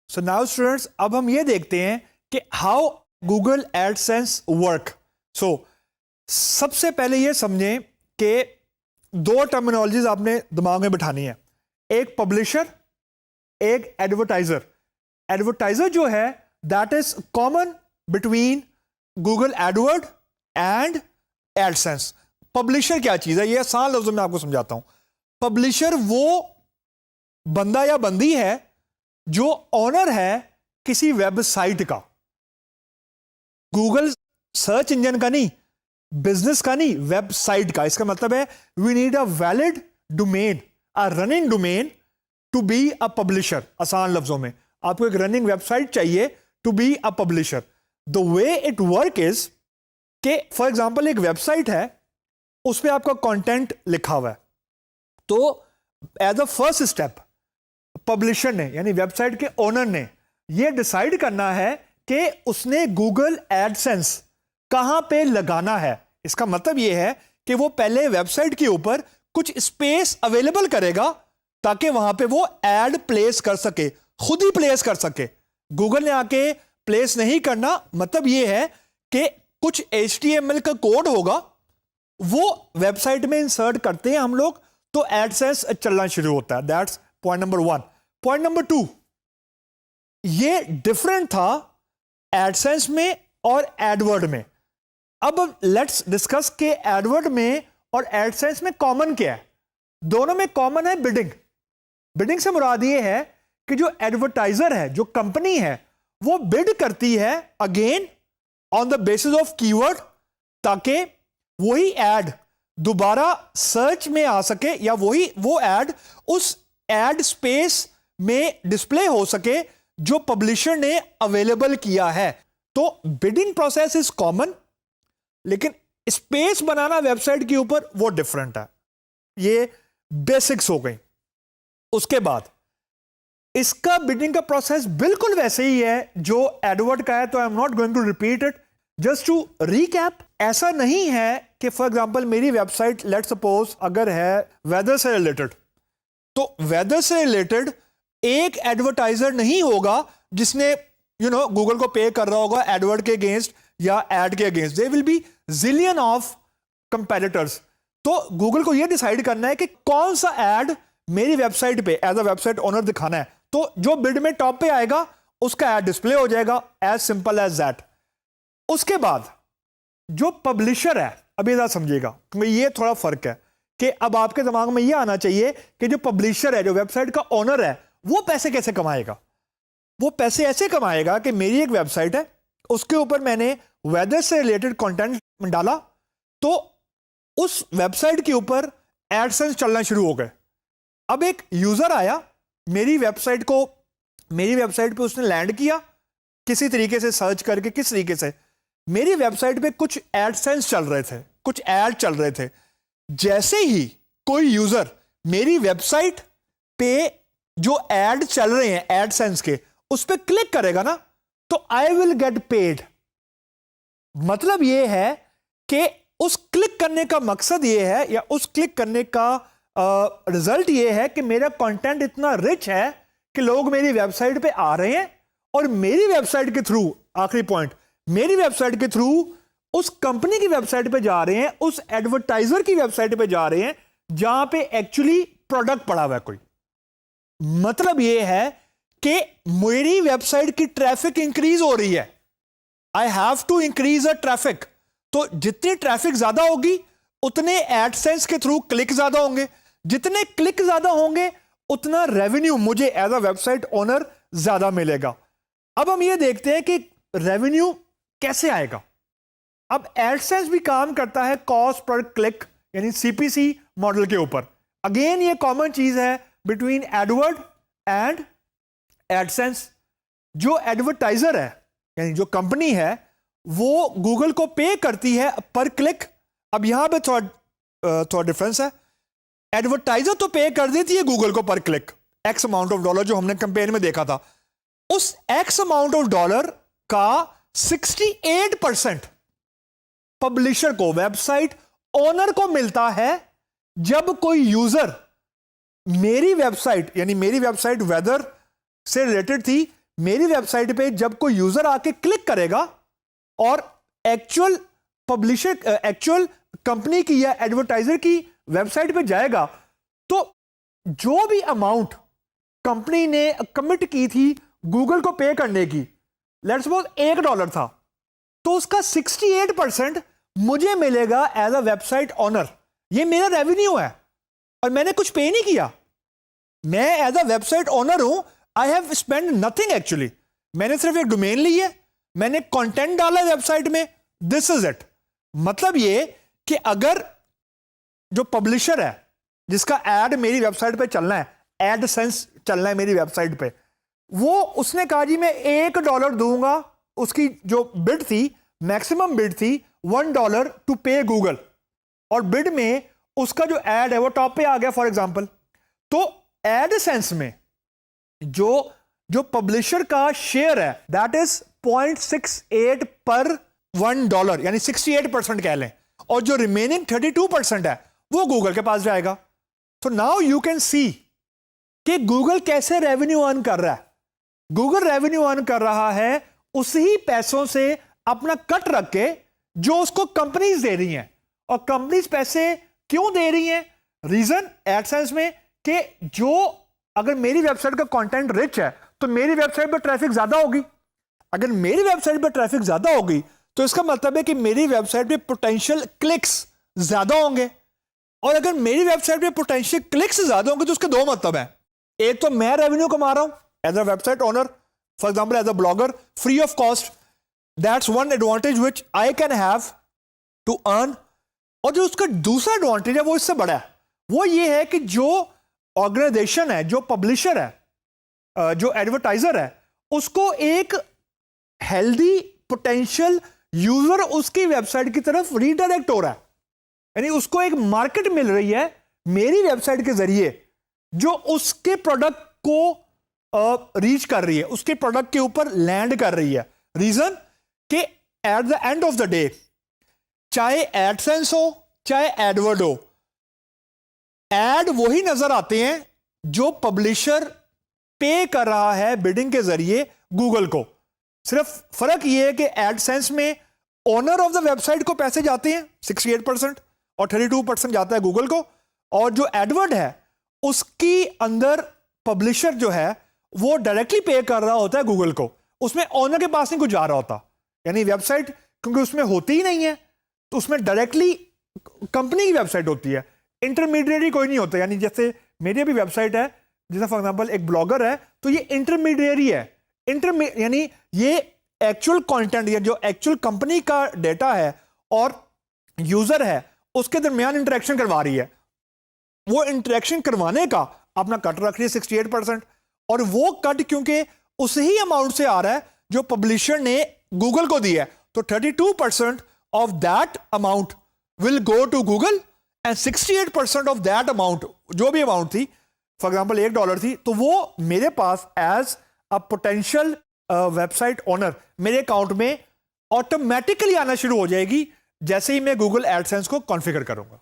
So now students, अब हम ये देखते हैं कि हाउ गूगल एडसेंस वर्क। सो सबसे पहले ये समझें कि दो टर्मिनोलॉजीज आपने दिमाग में बिठानी है, एक पब्लिशर, एक एडवर्टाइजर। एडवर्टाइजर जो है that is common between Google Edward and AdSense. Publisher क्या चीज है, ये आसान लफ्जों में आपको समझाता हूं। पब्लिशर वो बंदा या बंदी है जो ऑनर है किसी वेबसाइट का, गूगल सर्च इंजन का नहीं, बिजनेस का नहीं, वेबसाइट का। इसका मतलब है we need a valid domain, a running domain to be a publisher. आसान लफ्जों में आपको एक रनिंग वेबसाइट चाहिए to be a publisher. The way it work is कि फॉर एग्जांपल एक वेबसाइट है, उस पर आपका कंटेंट लिखा हुआ है, तो as a first step publisher ने यानी वेबसाइट के ओनर ने यह डिसाइड करना है कि उसने गूगल एडसेंस कहां पे लगाना है। इसका मतलब यह है कि वो पहले वेबसाइट के ऊपर कुछ स्पेस अवेलेबल करेगा ताकि वहां पे वो एड प्लेस कर सके, खुद ही प्लेस कर सके। गूगल ने आके प्लेस नहीं करना, मतलब यह है कि कुछ HTML का कोड होगा, वो वेबसाइट में इंसर्ट करते हैं हम लोग, तो एडसेंस चलना शुरू होता है। That's point number 1। Point number 2, ये डिफरेंट था एडसेंस में और एडवर्ड में। अब लेट्स डिस्कस के एडवर्ड में और एडसेंस में कॉमन क्या है। दोनों में कॉमन है बिडिंग। बिडिंग से मुराद ये है कि जो एडवर्टाइजर है, जो कंपनी है, वो बिड करती है again on the basis of keyword, ताकि वही एड दोबारा सर्च में आ सके या वो एड उस एड स्पेस में डिस्प्ले हो सके जो पब्लिशर ने अवेलेबल किया है। तो बिडिंग प्रोसेस इज कॉमन, लेकिन स्पेस बनाना वेबसाइट के ऊपर वो डिफरेंट है। ये बेसिक्स हो गई। उसके बाद इसका बिडिंग का प्रोसेस बिल्कुल वैसे ही है जो एडवर्ड का है, तो I am not going to repeat it. Just to recap, ऐसा नहीं है कि फॉर एग्जांपल मेरी वेबसाइट लेट सपोज अगर है वेदर से रिलेटेड, तो वेदर से रिलेटेड एक एडवर्टाइजर नहीं होगा जिसने गूगल को पे कर रहा होगा एडवर्ड के अगेंस्ट या एड के against. They will be zillion of competitors. तो गूगल को यह डिसाइड करना है कि कौन सा एड मेरी वेबसाइट पे एज अ वेबसाइट ओनर दिखाना है, तो जो बिड में टॉप पे आएगा उसका एड डिस्प्ले हो जाएगा। As simple as that. उसके बाद जो पब्लिशर है, अभी जरा समझिएगा क्योंकि ये थोड़ा फर्क है कि अब आपके दिमाग में ये आना चाहिए कि जो पब्लिशर है, जो वेबसाइट का ओनर है, वो पैसे कैसे कमाएगा। वो पैसे ऐसे कमाएगा कि मेरी एक वेबसाइट है, उसके ऊपर मैंने वेदर से रिलेटेड कंटेंट डाला, तो उस वेबसाइट के ऊपर एडसेंस चलना शुरू हो गए। अब एक यूजर आया मेरी वेबसाइट पे उसने लैंड किया किसी तरीके से, सर्च करके किस तरीके से मेरी वेबसाइट पे कुछ एडसेंस चल रहे थे, कुछ ऐड चल रहे थे। जैसे ही कोई यूजर मेरी वेबसाइट पे जो ऐड चल रहे हैं एडसेंस के, उस पर क्लिक करेगा ना, तो आई विल गेट पेड। मतलब यह है कि उस क्लिक करने का मकसद यह है, या उस क्लिक करने का रिजल्ट यह है कि मेरा कंटेंट इतना रिच है कि लोग मेरी वेबसाइट पे आ रहे हैं और मेरी वेबसाइट के थ्रू, आखिरी पॉइंट, मेरी वेबसाइट के थ्रू उस कंपनी की वेबसाइट पे जा रहे हैं, उस एडवर्टाइजर की वेबसाइट पे जा रहे हैं जहां पे एक्चुअली प्रोडक्ट पड़ा हुआ है कोई। मतलब यह है कि मेरी वेबसाइट की ट्रैफिक इंक्रीज हो रही है। I have to increase a traffic. तो जितनी ट्रैफिक ज्यादा होगी उतने एडसेंस के थ्रू क्लिक ज्यादा होंगे, जितने क्लिक ज्यादा होंगे उतना रेवेन्यू मुझे एज अ वेबसाइट ओनर ज्यादा मिलेगा। अब हम ये देखते हैं कि रेवेन्यू कैसे आएगा। अब एडसेंस भी काम करता है कॉस्ट पर क्लिक यानी CPC मॉडल के ऊपर। अगेन ये कॉमन चीज है बिटवीन एडवर्ड एंड एडसेंस। जो एडवर्टाइजर है यानी जो कंपनी है, वो गूगल को पे करती है पर क्लिक। अब यहां पे थोड़ा डिफरेंस है। एडवर्टाइजर तो पे कर देती है गूगल को पर click X amount of dollar, जो हमने कैंपेन में देखा था। उस X अमाउंट ऑफ डॉलर का 68% पब्लिशर को, वेबसाइट ओनर को मिलता है जब कोई यूजर मेरी वेबसाइट यानी मेरी वेबसाइट वेदर से रिलेटेड थी, मेरी वेबसाइट पे जब कोई यूजर आके क्लिक करेगा और एक्चुअल पब्लिशर, एक्चुअल कंपनी की या एडवर्टाइजर की वेबसाइट पे जाएगा, तो जो भी अमाउंट कंपनी ने कमिट की थी गूगल को पे करने की, लेट्स सपोज $1 था, तो उसका 68% मुझे मिलेगा एज अ वेबसाइट ओनर। ये मेरा रेवेन्यू है और मैंने कुछ पे नहीं किया। मैं एज अ वेबसाइट ओनर हूं, I have spend nothing actually. मैंने सिर्फ एक डोमेन ली है, मैंने कंटेंट डाला वेबसाइट में, दिस इज इट। मतलब ये कि अगर जो पब्लिशर है जिसका एड मेरी वेबसाइट पे चलना है, एडसेंस चलना है मेरी वेबसाइट पे, वो उसने कहा जी मैं $1 दूंगा, उसकी जो बिड थी, मैक्सिमम बिड थी $1 टू पे गूगल, और बिड में उसका जो एड है वो टॉप पे आ गया फॉर एग्जांपल। तो एडसेंस में जो पब्लिशर का शेयर है दैट इज 0.68 पर $1, यानी 68% कह लें, और जो रिमेनिंग 32% है वो गूगल के पास जाएगा। तो नाउ यू कैन सी कि गूगल कैसे रेवेन्यू अर्न कर रहा है। गूगल रेवेन्यू अर्न कर रहा है उसी पैसों से अपना कट रख के जो उसको कंपनीज दे रही हैं। और कंपनीज पैसे क्यों दे रही हैं? रीजन एडसेंस में कि जो अगर मेरी वेबसाइट का कंटेंट रिच है तो मेरी वेबसाइट पर ट्रैफिक ज्यादा होगी। अगर मेरी वेबसाइट पर ट्रैफिक ज्यादा होगी तो इसका मतलब है कि मेरी वेबसाइट पे पोटेंशियल क्लिक्स ज्यादा होंगे, और अगर मेरी वेबसाइट पे पोटेंशियल क्लिक्स ज्यादा होंगे तो उसके दो मतलब है। एक तो मैं रेवेन्यू कमा रहा हूं as a website owner, for example as a blogger, free of cost, that's one advantage which I can have to earn. और जो उसका दूसरा एडवांटेज है वो इससे बड़ा है, वो ये है कि जो ऑर्गेनाइजेशन है, जो पब्लिशर है, जो एडवर्टाइजर है, उसको एक हेल्दी पोटेंशियल यूजर उसकी वेबसाइट की तरफ रीडायरेक्ट हो रहा है, यानी उसको एक मार्केट मिल रही है मेरी वेबसाइट के जरिए जो उसके प्रोडक्ट को रीच कर रही है, उसके प्रोडक्ट के ऊपर लैंड कर रही है। रीजन कि at the end of the day, चाहे एडसेंस हो चाहे एडवर्ड हो, एड वही नजर आते हैं जो पब्लिशर पे कर रहा है बिडिंग के जरिए गूगल को। सिर्फ फर्क यह है कि एडसेंस में ओनर ऑफ द वेबसाइट को पैसे जाते हैं 68% और 32% जाता है गूगल को, और जो एडवर्ड है उसकी अंदर पब्लिशर जो है वो डायरेक्टली पे कर रहा होता है गूगल को, उसमें ओनर के पास नहीं कुछ जा रहा होता। यानी वेबसाइट क्योंकि उसमें होती ही नहीं है तो उसमें डायरेक्टली कंपनी की वेबसाइट होती है, इंटरमीडिएरी कोई नहीं होता। यानी जैसे मेरी भी वेबसाइट है, जैसे फॉर एग्जांपल एक ब्लॉगर है, तो ये इंटरमीडिएरी है। यानी ये एक्चुअल कंटेंट या जो एक्चुअल कंपनी का डेटा है और यूजर है उसके दरमियान इंटरेक्शन करवा रही है। वो इंटरेक्शन करवाने का अपना कट रख रही है 68%, और वो कट क्योंकि उसी अमाउंट से आ रहा है जो पब्लिशर ने गूगल को दिया है, तो 32% of that amount will go to Google and 68% of that amount, जो भी अमाउंट थी, फॉर एग्जांपल $1 थी, तो वो मेरे पास as a potential website owner मेरे अकाउंट में ऑटोमेटिकली आना शुरू हो जाएगी जैसे ही मैं गूगल एडसेंस को कॉन्फ़िगर करूंगा।